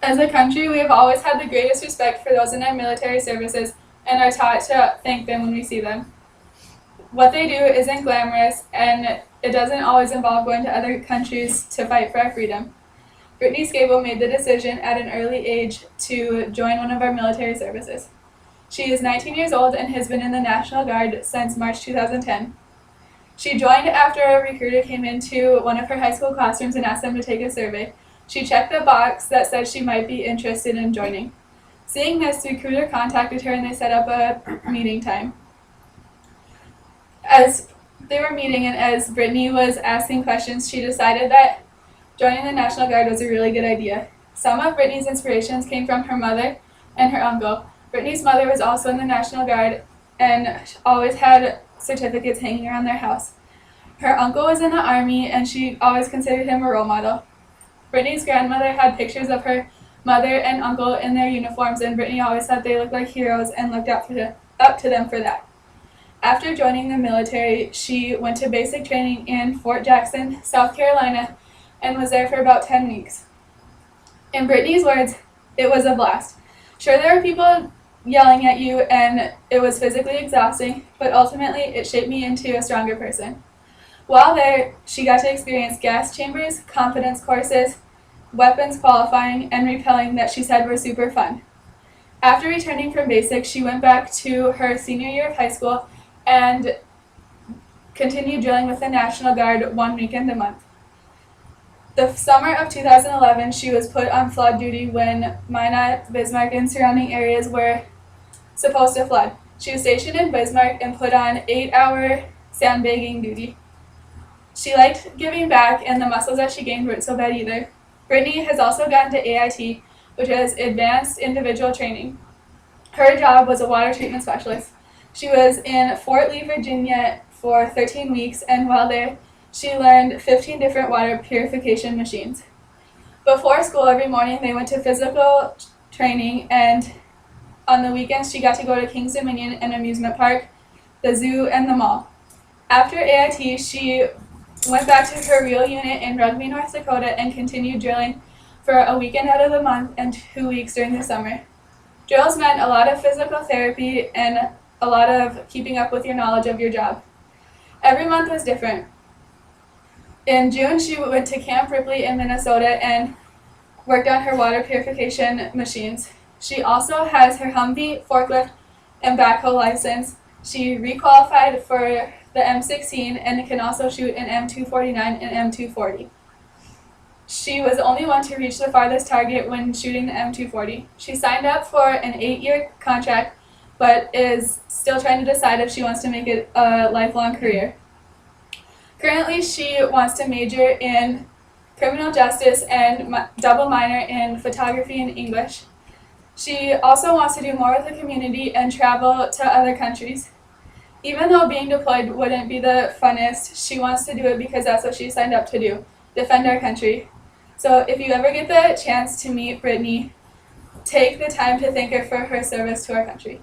As a country, we have always had the greatest respect for those in our military services and are taught to thank them when we see them. What they do isn't glamorous, and it doesn't always involve going to other countries to fight for our freedom. Brittany Skabo made the decision at an early age to join one of our military services. She is 19 years old and has been in the National Guard since March 2010. She joined after a recruiter came into one of her high school classrooms and asked them to take a survey. She checked the box that said she might be interested in joining. Seeing this, the recruiter contacted her and they set up a meeting time. As they were meeting and as Brittany was asking questions, she decided that joining the National Guard was a really good idea. Some of Brittany's inspirations came from her mother and her uncle. Brittany's mother was also in the National Guard and always had certificates hanging around their house. Her uncle was in the Army and she always considered him a role model. Brittany's grandmother had pictures of her mother and uncle in their uniforms, and Brittany always thought they looked like heroes and looked up to them for that. After joining the military, she went to basic training in Fort Jackson, South Carolina, and was there for about 10 weeks. In Brittany's words, it was a blast. Sure, there were people yelling at you and it was physically exhausting, but ultimately it shaped me into a stronger person. While there, she got to experience gas chambers, confidence courses, weapons qualifying, and repelling that she said were super fun. After returning from basic, she went back to her senior year of high school and continued drilling with the National Guard 1 weekend a month. The summer of 2011, she was put on flood duty when Minot, Bismarck, and surrounding areas were supposed to flood. She was stationed in Bismarck and put on 8-hour sandbagging duty. She liked giving back, and the muscles that she gained weren't so bad either. Brittany has also gotten to AIT, which is Advanced Individual Training. Her job was a water treatment specialist. She was in Fort Lee, Virginia for 13 weeks, and while there, she learned 15 different water purification machines. Before school every morning, they went to physical training, and on the weekends, she got to go to Kings Dominion, an amusement park, the zoo, and the mall. After AIT, she went back to her real unit in Rugby, North Dakota, and continued drilling for a weekend out of the month and 2 weeks during the summer. Drills meant a lot of physical therapy and a lot of keeping up with your knowledge of your job. Every month was different. In June, she went to Camp Ripley in Minnesota and worked on her water purification machines. She also has her Humvee, forklift, and backhoe license. She requalified for the M16 and can also shoot an M249 and M240. She was the only one to reach the farthest target when shooting the M240. She signed up for an 8-year contract, but is still trying to decide if she wants to make it a lifelong career. Currently, she wants to major in criminal justice and double minor in photography and English. She also wants to do more with the community and travel to other countries. Even though being deployed wouldn't be the funnest, she wants to do it because that's what she signed up to do, defend our country. So if you ever get the chance to meet Brittany, take the time to thank her for her service to our country.